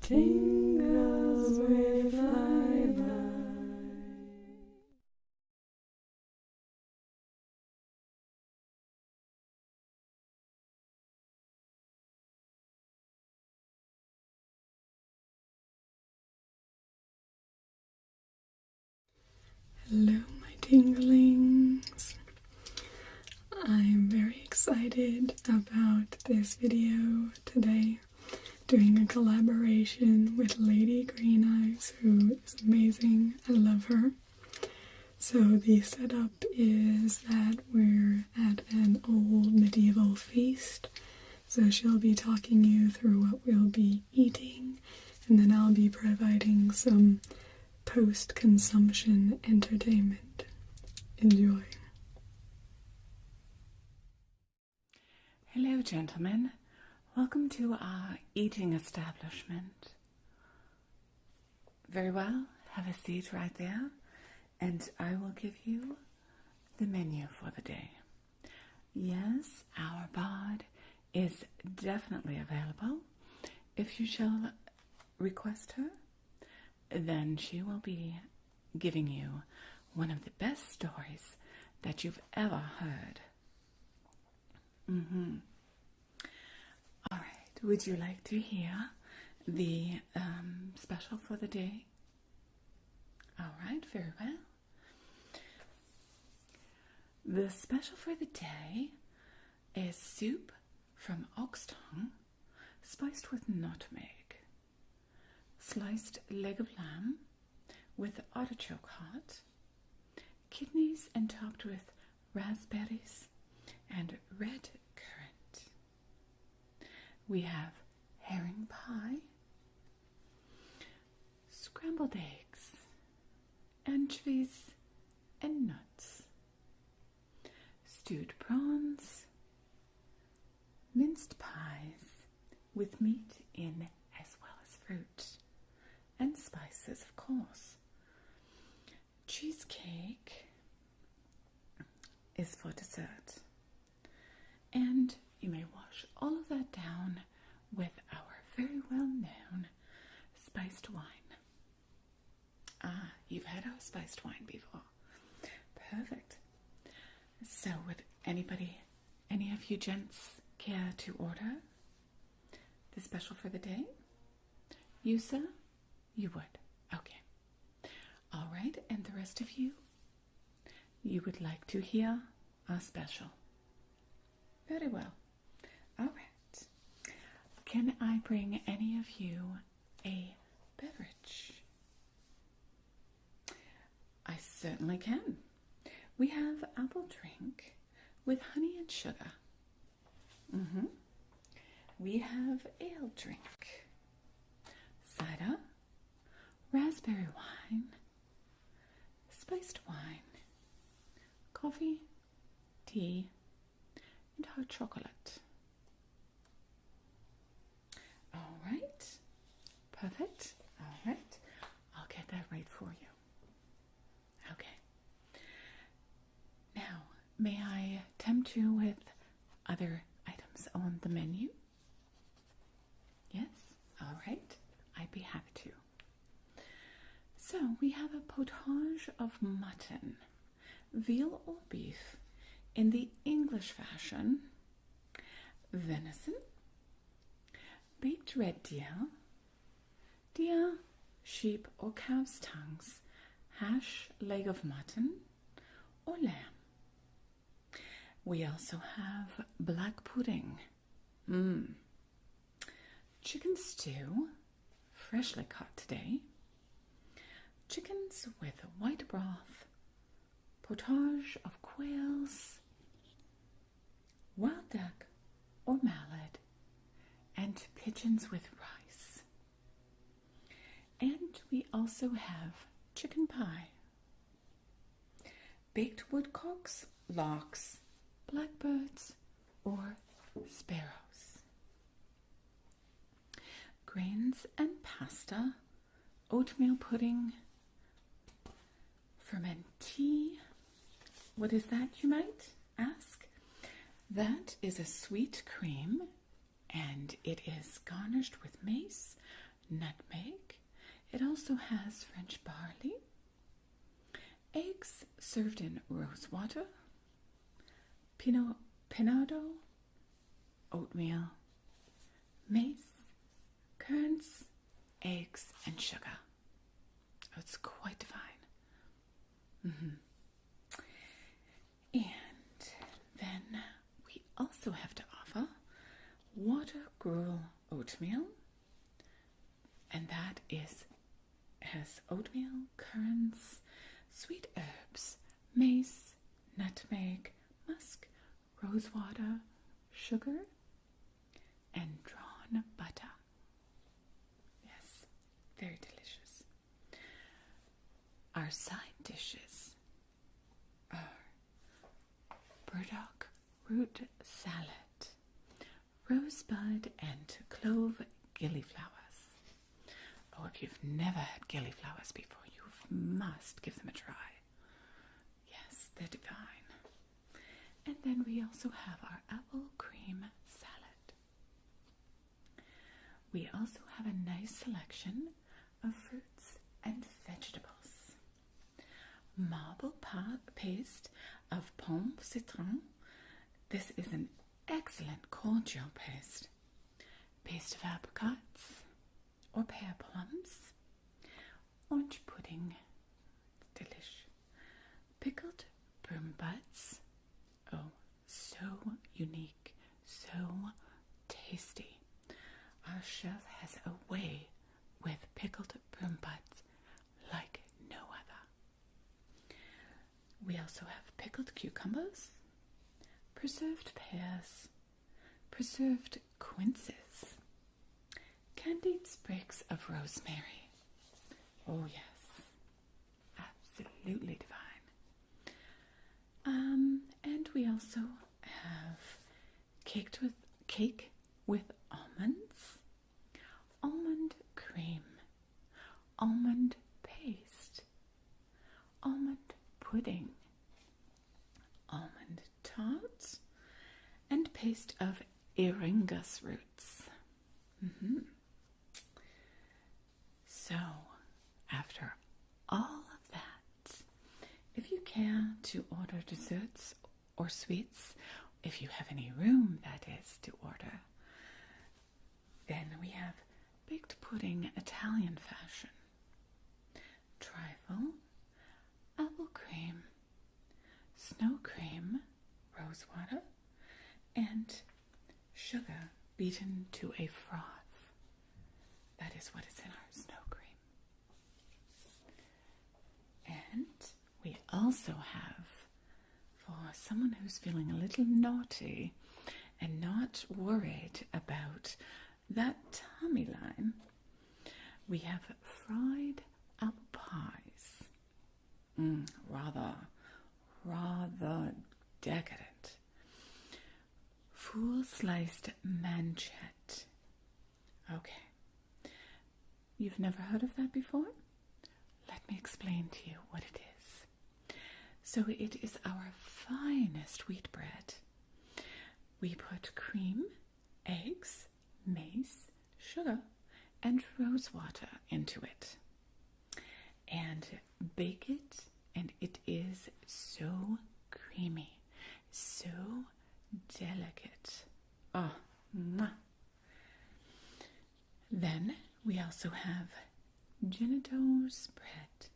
Tingles with flyby. Hello, my tinglings. I'm very excited about this video today. Doing a collaboration with Lady Green Eyes, who is amazing. I love her. So the setup is that we're at an old medieval feast. So she'll be talking you through what we'll be eating, and then I'll be providing some post-consumption entertainment. Enjoy. Hello, gentlemen. Welcome to our eating establishment. Very well, have a seat right there, and I will give you the menu for the day. Yes, our bard is definitely available. If you shall request her, then she will be giving you one of the best stories that you've ever heard. All right, would you like to hear the special for the day? All right, very well. The special for the day is soup from ox tongue spiced with nutmeg, sliced leg of lamb with artichoke heart, kidneys and topped with raspberries and red currant. We have herring pie, scrambled eggs, anchovies and nuts, stewed prawns, minced pies with meat in as well as fruit, and spices, of course. Cheesecake is for dessert. And you may wash all of that down with our very well-known spiced wine. Ah, you've had our spiced wine before. Perfect. So would any of you gents care to order the special for the day? You, sir? You would. Okay. All right, and the rest of you? You would like to hear our special? Very well. All right. Can I bring any of you a beverage? I certainly can. We have apple drink with honey and sugar. We have ale drink, cider, raspberry wine, spiced wine, coffee, tea, and hot chocolate. All right. Perfect. All right. I'll get that right for you. Okay. Now, may I tempt you with other items on the menu? Yes? All right. I'd be happy to. So, we have a potage of mutton, veal or beef in the English fashion, venison, baked red deer, sheep or calf's tongues, hash, leg of mutton, or lamb. We also have black pudding, chicken stew, freshly caught today, chickens with white broth, potage of quails, wild duck or mallard, and pigeons with rice. And we also have chicken pie, baked woodcocks, larks, blackbirds, or sparrows, grains and pasta, oatmeal pudding, ferment tea. What is that, you might ask? That is a sweet cream, and it is garnished with mace, nutmeg. It also has French barley, eggs served in rose water, pinado, oatmeal, mace, currants, eggs, and sugar. Oh, it's quite divine. And then we also have to offer water gruel oatmeal, and that has oatmeal, currants, sweet herbs, mace, nutmeg, musk, rosewater, sugar, and drawn butter. Yes, very delicious. Our side dishes are burdock root salad, rosebud and clove gillyflowers. Oh, if you've never had gillyflowers before, you must give them a try. Yes, they're divine. And then we also have our apple cream salad. We also have a nice selection of fruits and vegetables. Marble paste of pomme citron. This is an excellent cordial paste. Paste of apricots or pear plums. Orange pudding. Delish. Pickled broom buds. Oh, so unique, so tasty. Our chef has a way with pickled broom buds like no other. We also have pickled cucumbers, preserved pears, preserved quinces, candied sprigs of rosemary. Oh yes, absolutely divine. And we also have cake with almonds, almond cream, almond paste, almond pudding, almond tarts, and paste of eringus roots. So, after all of that, if you care to order desserts or sweets, if you have any room, that is, to order, then we have baked pudding Italian fashion, trifle, apple cream, snow cream, rosewater, and sugar beaten to a froth. That is what is in our snow cream. And we also have, for someone who's feeling a little naughty and not worried about that tummy line, we have fried apple pies. Rather decadent. Full sliced manchet. Okay. You've never heard of that before? Let me explain to you what it is. So it is our finest wheat bread. We put cream, eggs, mace, sugar, and rosewater into it. And bake it, and it is so creamy, so delicate. Oh, mwah. Then we also have Tingledom bread.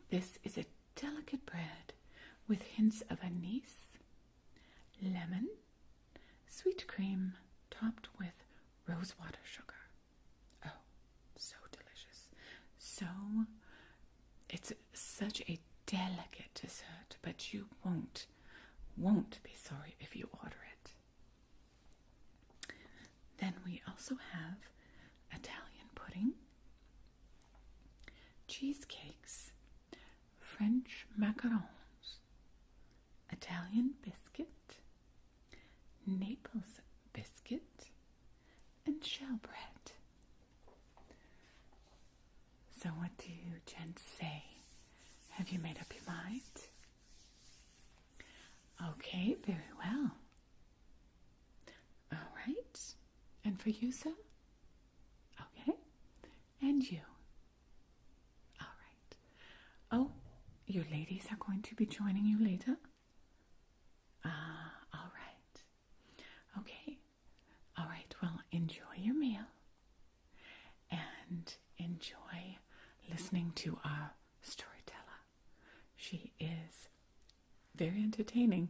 This is a delicate bread with hints of anise, lemon, sweet cream topped with rosewater sugar. Oh, so delicious. It's such a delicate dessert, but you won't be sorry if you order it. Then we also have Italian pudding, cheesecakes, French macarons, Italian biscuit, Naples biscuit, and shell bread. So what do you gents say? Have you made up your mind? Okay, very well. All right. And for you, sir? Okay. you. All right. Oh, your ladies are going to be joining you later? All right. Okay. All right, well, enjoy your meal and enjoy listening to our storyteller. She is very entertaining.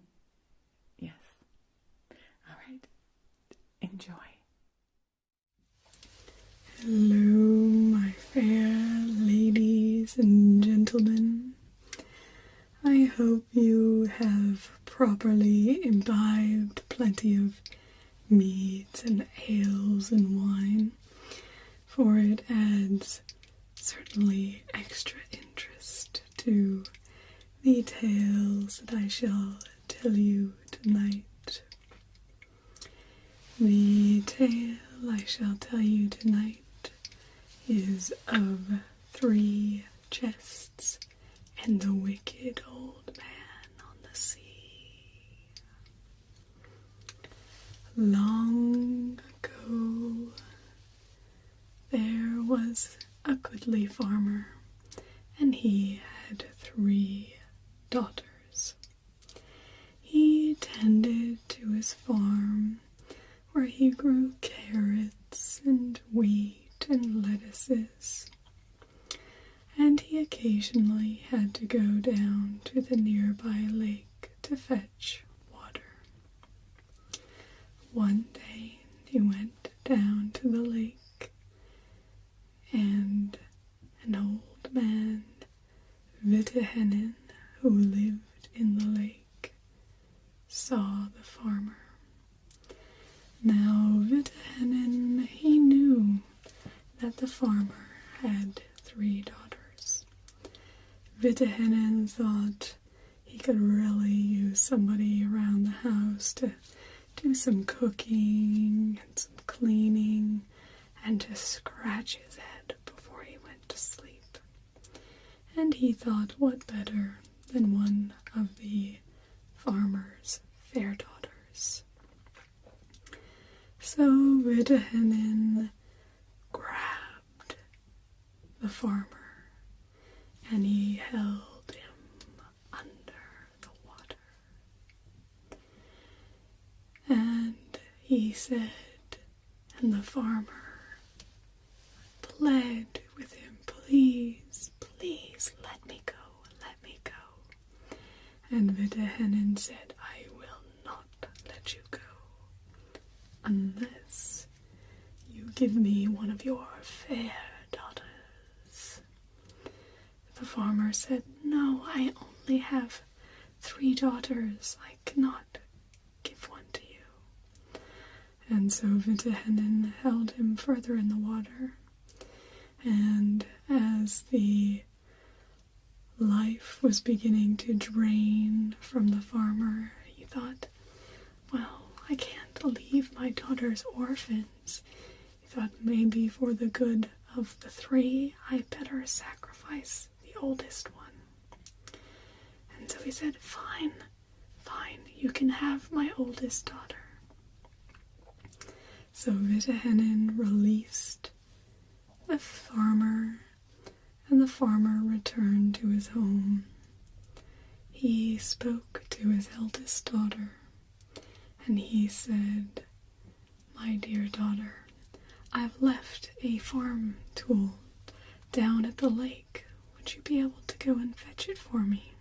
Yes. All right. Enjoy. Hello, my fair ladies and gentlemen. I hope you have properly imbibed plenty of meads and ales and wine, for it adds certainly extra interest to the tales that I shall tell you tonight. The tale I shall tell you tonight is of 3 chests and the wicked old man on the sea. Long ago, there was a goodly farmer, and he had 3 daughters. He tended to his farm, where he grew carrots and wheat and lettuces, and he occasionally had to go down to the nearby lake to fetch water. One day he went down to the lake, and an old man, Vitahenen, who lived in the lake, saw the farmer. Now Vitahenen, he knew that the farmer had 3 daughters. Vitahenen thought he could really use somebody around the house to do some cooking and some cleaning and to scratch his head before he went to sleep. And he thought, what better than one of the farmer's fair daughters? So Vitahenen grabbed the farmer and he held him under the water. And he said, and the farmer pled with him, please, please, let me go, let me go. And Vitahenen said, I will not let you go unless you give me one of your fair daughters. The farmer said, no, I only have 3 daughters. I cannot give one to you. And so Vitahenen held him further in the water, and as the life was beginning to drain from the farmer, he thought, well, I can't leave my daughters orphans. He thought, maybe for the good of the 3, I better sacrifice the oldest one. And so he said, fine, fine, you can have my oldest daughter. So Vitahenen released the farmer, and the farmer returned to his home. He spoke to his eldest daughter, and he said, my dear daughter, I've left a farm tool down at the lake. Would you be able to go and fetch it for me?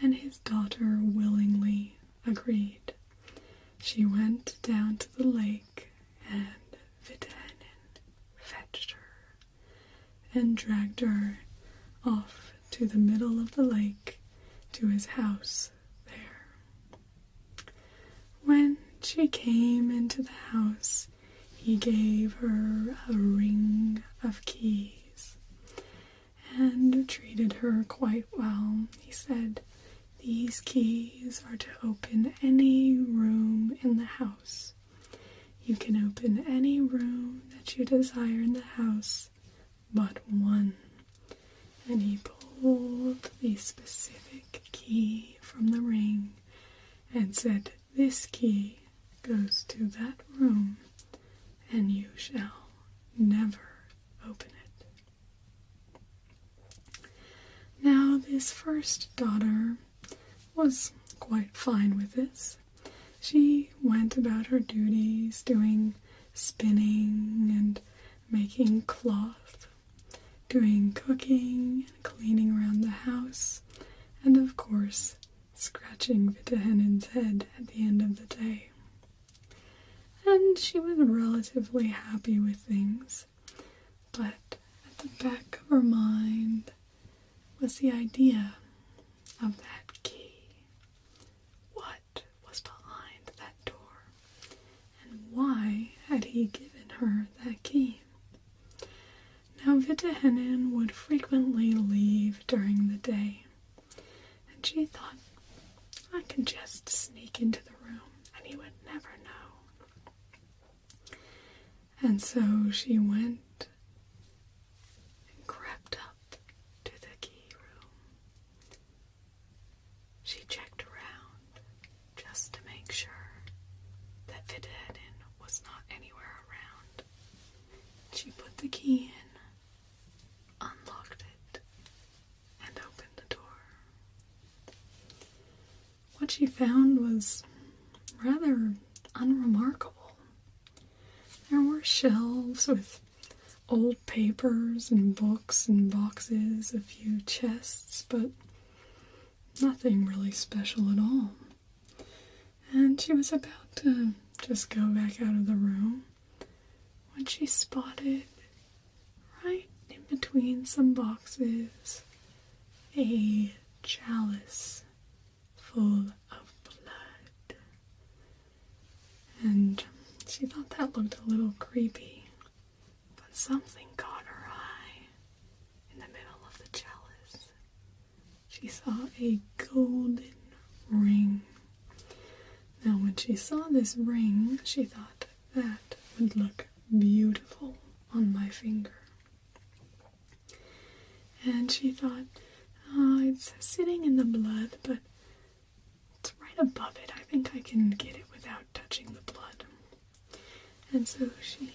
And his daughter willingly agreed. She went down to the lake, and Vitahenen fetched her and dragged her off to the middle of the lake to his house there. When she came into the house, he gave her a ring of keys and treated her quite well. He said, these keys are to open any room in the house. You can open any room that you desire in the house but one. And he pulled the specific key from the ring and said, this key goes to that room, and you shall never open it this first daughter was quite fine with this. She went about her duties, doing spinning and making cloth, doing cooking, cleaning around the house, and of course, scratching Vitahenen's head at the end of the day. And she was relatively happy with things, but at the back of her mind was the idea of that key. What was behind that door? And why had he given her that key? Now Vitahenen would frequently leave during the day, and she thought, I can just sneak into the room and he would never know. And so she went and crept up to the key room. She checked around just to make sure that Vitahenen was not anywhere around. She put the key in, unlocked it, and opened the door. What she found was rather unremarkable. There were shelves with old papers and books and boxes, a few chests, but nothing really special at all. And she was about to just go back out of the room when she spotted, right in between some boxes, a chalice full of blood. And she thought that looked a little creepy, but something caught her eye in the middle of the chalice. She saw a golden ring. Now when she saw this ring, she thought that would look beautiful on my finger. And she thought, oh, it's sitting in the blood, but it's right above it. I think I can get it without touching the blood. And so she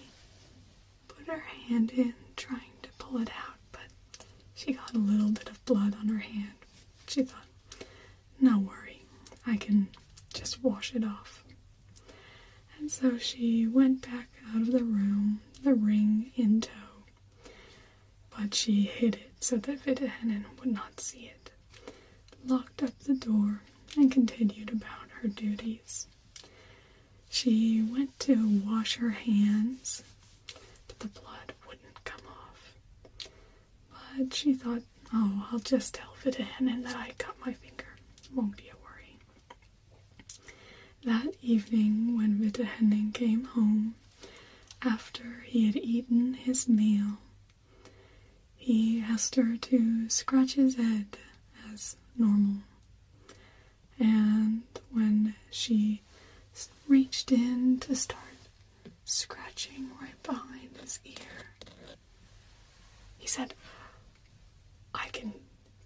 put her hand in, trying to pull it out, but she got a little bit of blood on her hand. She thought, no worry, I can just wash it off. And so she went back out of the room, the ring in tow, but she hid it so that Vitahenen would not see it, locked up the door, and continued about her duties. She went to wash her hands, but the blood wouldn't come off. But she thought, oh, I'll just tell Vitahenen that I cut my finger. Won't be a worry. That evening, when Vitahenen came home, after he had eaten his meal, he asked her to scratch his head as normal. And when she reached in to start scratching right behind his ear, he said, I can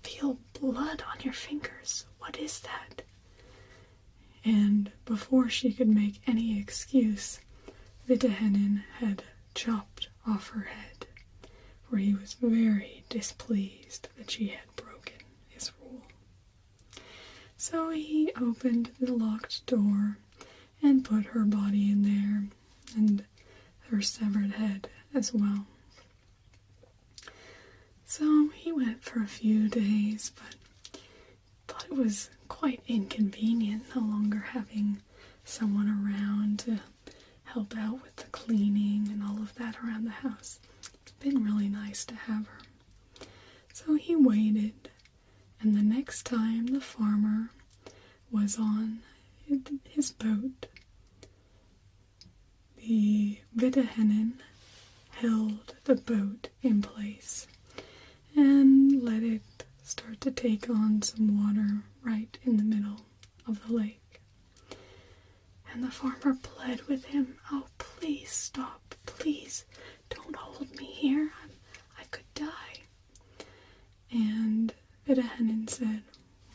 feel blood on your fingers. What is that? And before she could make any excuse, Vitahenen had chopped off her head, for he was very displeased that she had broken his rule. So he opened the locked door and put her body in there, and her severed head as well. So he went for a few days, but thought it was quite inconvenient no longer having someone around to help out with the cleaning and all of that around the house. It's been really nice to have her. So he waited, and the next time the farmer was on his boat, the Vitahenen held the boat in place and let it start to take on some water right in the middle of the lake. And the farmer pled with him, oh, please stop, please, don't hold me here, I could die. And Vitahenen said,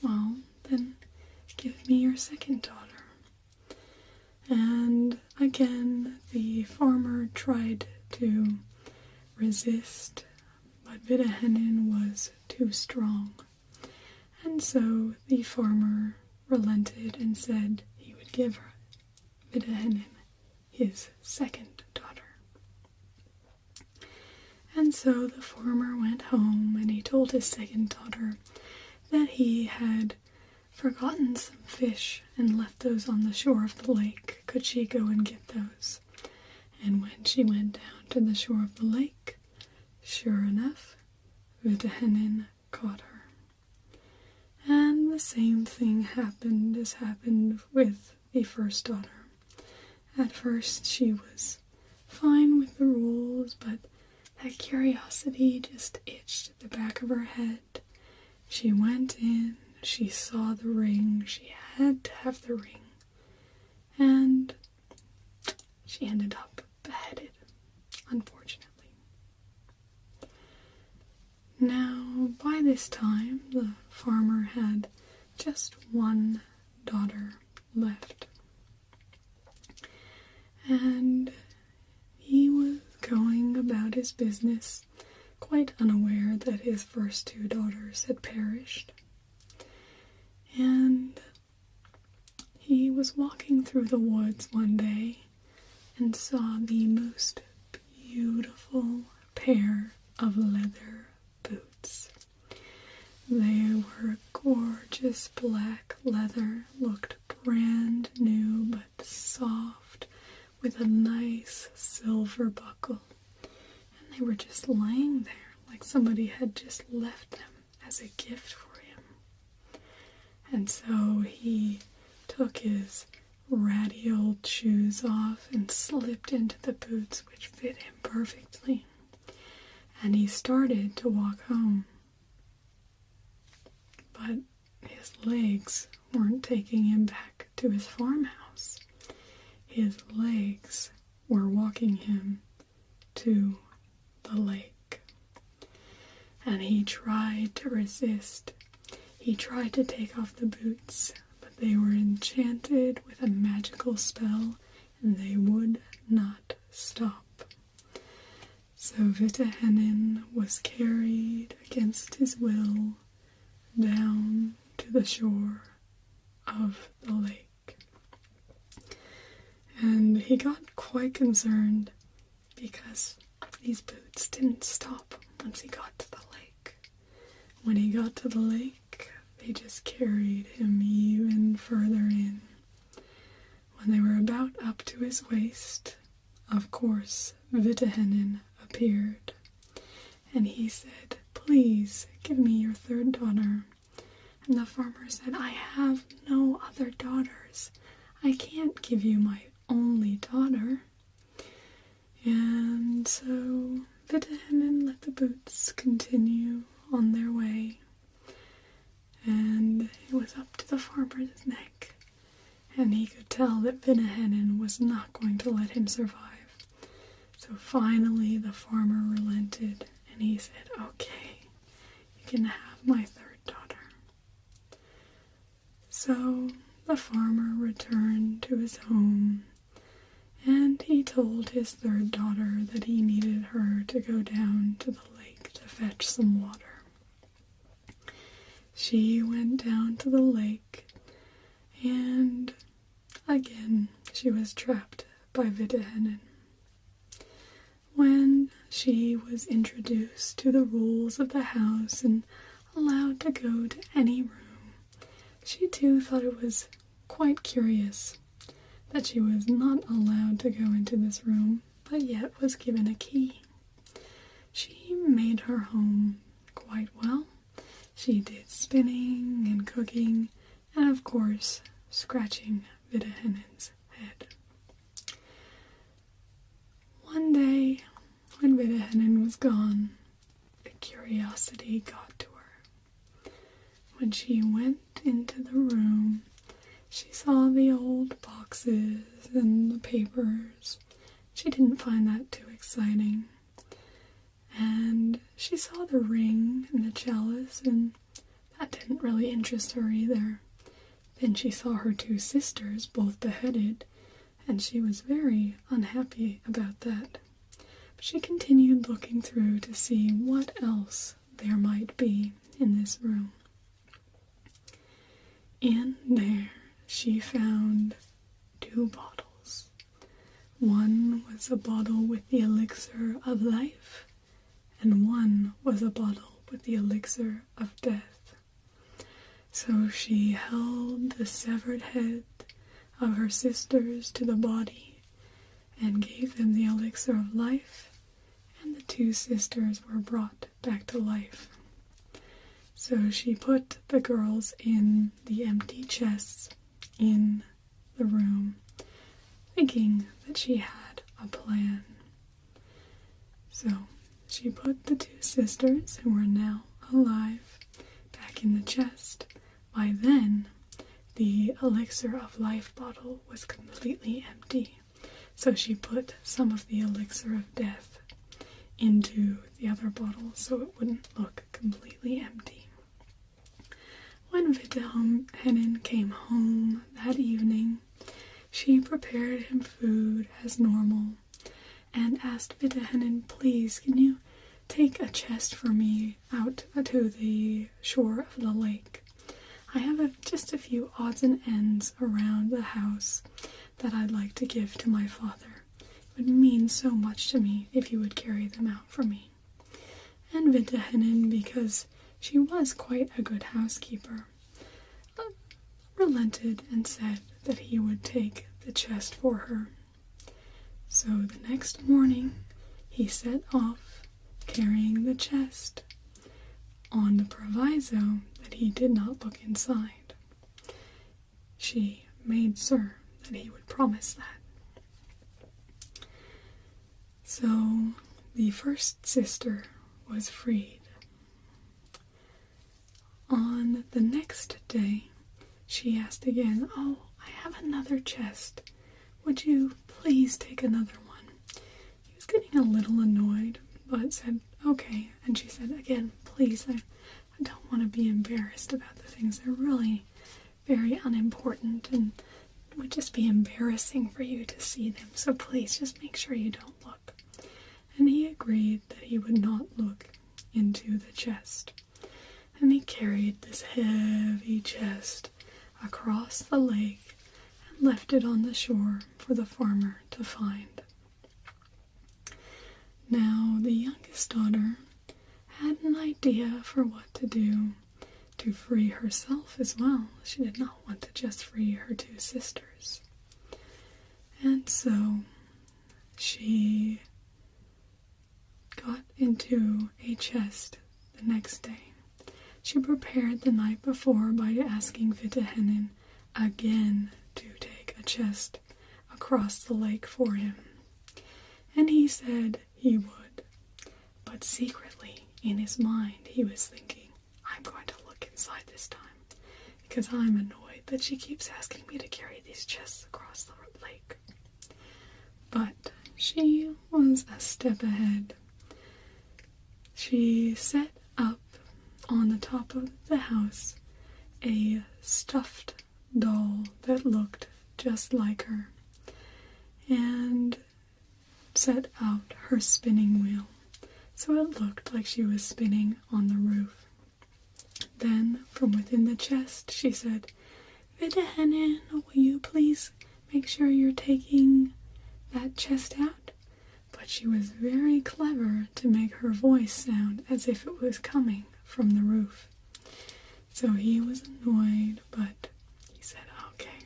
well, then give me your second daughter. And again, the farmer tried to resist, but Vitahenen was too strong. And so the farmer relented and said he would give Vidahenen his second daughter. And so the farmer went home and he told his second daughter that he had forgotten some fish and left those on the shore of the lake. Could she go and get those? And when she went down to the shore of the lake, sure enough, Vidahenen caught her. And the same thing happened as happened with the first daughter. At first she was fine with the rules, but that curiosity just itched at the back of her head. She went in, she saw the ring, she had to have the ring, and she ended up beheaded, unfortunately. Now, by this time, the farmer had just one daughter left, and he was going about his business, quite unaware that his first two daughters had perished. And he was walking through the woods one day and saw the most beautiful pair of leather boots. They were gorgeous black leather, looked brand new but soft, with a nice silver buckle. And they were just laying there like somebody had just left them as a gift for him. And so he took his ratty old shoes off and slipped into the boots, which fit him perfectly. And he started to walk home. But his legs weren't taking him back to his farmhouse. His legs were walking him to the lake. And he tried to resist. He tried to take off the boots, but they were enchanted with a magical spell, and they would not stop. So Vidahenen was carried against his will down to the shore of the lake. And he got quite concerned because these boots didn't stop once he got to the lake. When he got to the lake, they just carried him even further in. When they were about up to his waist, of course, Vidahenen appeared. And he said, "Please give me your third daughter." And the farmer said, "I have no other daughters. I can't give you my only daughter." And so Vidahenen let the boots continue on their way. And it was up to the farmer's neck. And he could tell that Vidahenen was not going to let him survive. So finally the farmer relented and he said, "Okay, you can have my third daughter." So the farmer returned to his home, and he told his third daughter that he needed her to go down to the lake to fetch some water. She went down to the lake, and again she was trapped by Vidahenen. When she was introduced to the rules of the house and allowed to go to any room, she too thought it was quite curious that she was not allowed to go into this room, but yet was given a key. She made her home quite well. She did spinning and cooking, and of course, scratching Vidahenen's head. One day, when Vidahenen was gone, the curiosity got to her. When she went into the room, she saw the old boxes and the papers. She didn't find that too exciting. And she saw the ring and the chalice, and that didn't really interest her either. Then she saw her two sisters both beheaded, and she was very unhappy about that. But she continued looking through to see what else there might be in this room. In there, she found 2 bottles. One was a bottle with the elixir of life, and one was a bottle with the elixir of death. So she held the severed head of her sisters to the body and gave them the elixir of life, and the 2 sisters were brought back to life. So she put the girls in the empty chests in the room, thinking that she had a plan. So she put the 2 sisters, who were now alive, back in the chest. By then, the elixir of life bottle was completely empty, so she put some of the elixir of death into the other bottle so it wouldn't look completely empty. When Vitahenin came home that evening, she prepared him food as normal and asked Vitahenin, "Please, can you take a chest for me out to the shore of the lake? I have just a few odds and ends around the house that I'd like to give to my father. It would mean so much to me if you would carry them out for me." And Vitahenin, because she was quite a good housekeeper, relented and said that he would take the chest for her. So the next morning, he set off, carrying the chest, on the proviso that he did not look inside. She made sure that he would promise that. So the first sister was freed. On the next day, she asked again, "Oh, I have another chest. Would you please take another one?" He was getting a little annoyed, but said, "Okay." And she said again, "Please, I don't want to be embarrassed about the things. They're really very unimportant, and it would just be embarrassing for you to see them. So please, just make sure you don't look." And he agreed that he would not look into the chest. And he carried this heavy chest across the lake and left it on the shore for the farmer to find. Now, the youngest daughter had an idea for what to do to free herself as well. She did not want to just free her 2 sisters. And so she got into a chest the next day. She prepared the night before by asking Vitahenin again to take a chest across the lake for him. And he said he would. But secretly, in his mind, he was thinking, "I'm going to look inside this time, because I'm annoyed that she keeps asking me to carry these chests across the lake." But she was a step ahead. She set up on the top of the house a stuffed doll that looked just like her, and set out her spinning wheel, so it looked like she was spinning on the roof. Then, from within the chest, she said, "Vitahenin, will you please make sure you're taking that chest out?" But she was very clever to make her voice sound as if it was coming from the roof. So he was annoyed, but he said, "Okay."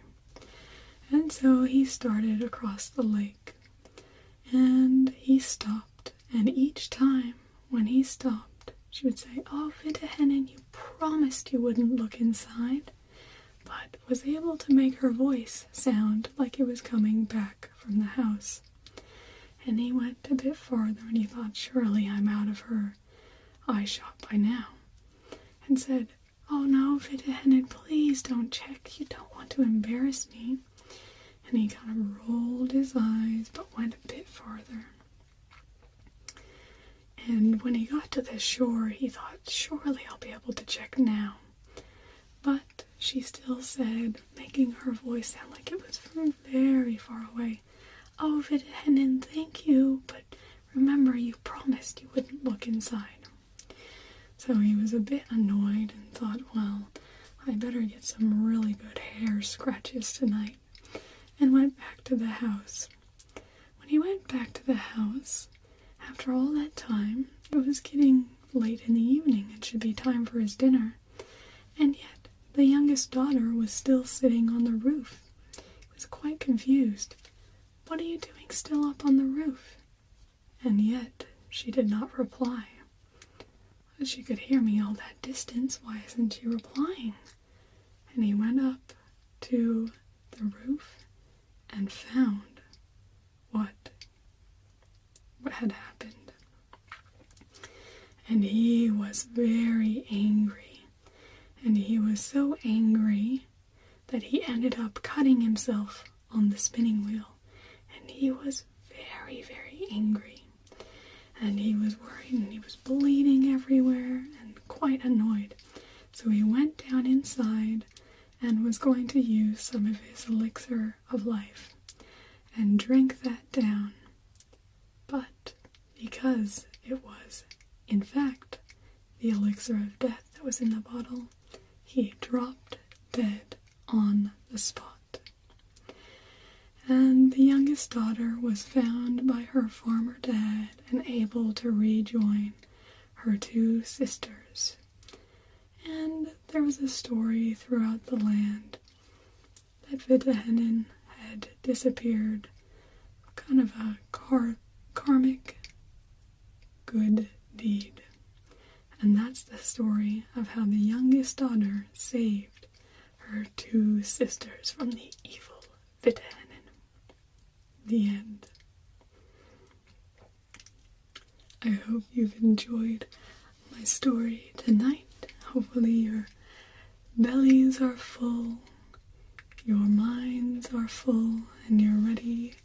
And so he started across the lake, and he stopped, and each time when he stopped, she would say, "Oh, Vitahenin, you promised you wouldn't look inside," but was able to make her voice sound like it was coming back from the house. And he went a bit farther, and he thought, "Surely I'm out of her eye shot by now," and said, "Oh no, Vitahenin, please don't check. You don't want to embarrass me." And he kind of rolled his eyes, but went a bit farther. And when he got to the shore, he thought, "Surely I'll be able to check now." But she still said, making her voice sound like it was from very far away, "Oh, Vitahenin, thank you, but remember, you promised you wouldn't look inside." So he was a bit annoyed and thought, well, I better get some really good hair scratches tonight, and went back to the house. When he went back to the house, after all that time, it was getting late in the evening and should be time for his dinner, and yet the youngest daughter was still sitting on the roof. He was quite confused. "What are you doing still up on the roof?" And yet she did not reply. She could hear me all that distance. Why isn't she replying? And he went up to the roof and found what had happened. And he was very angry. And he was so angry that he ended up cutting himself on the spinning wheel. And he was very, very angry. And he was worried and he was bleeding everywhere and quite annoyed. So he went down inside and was going to use some of his elixir of life and drink that down. But because it was, in fact, the elixir of death that was in the bottle, he dropped dead on the spot. And the youngest daughter was found by her former dad and able to rejoin her two sisters. And there was a story throughout the land that Vitahenin had disappeared, kind of a karmic good deed. And that's the story of how the youngest daughter saved her two sisters from the evil Vitahenin. The end. I hope you've enjoyed my story tonight. Hopefully your bellies are full, your minds are full, and you're ready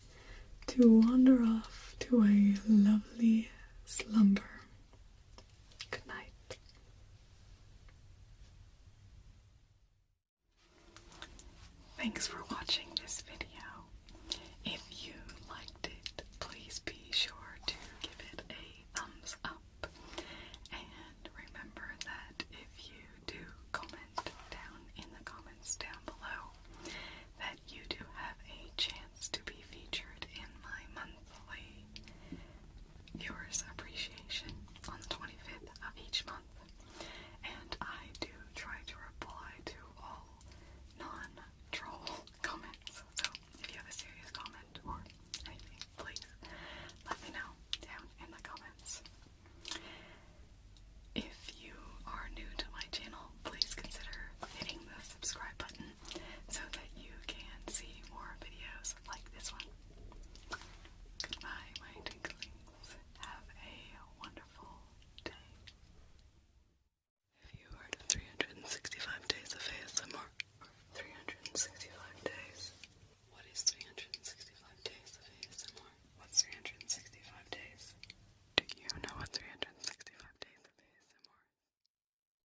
to wander off to a lovely slumber. Good night. Thanks for watching.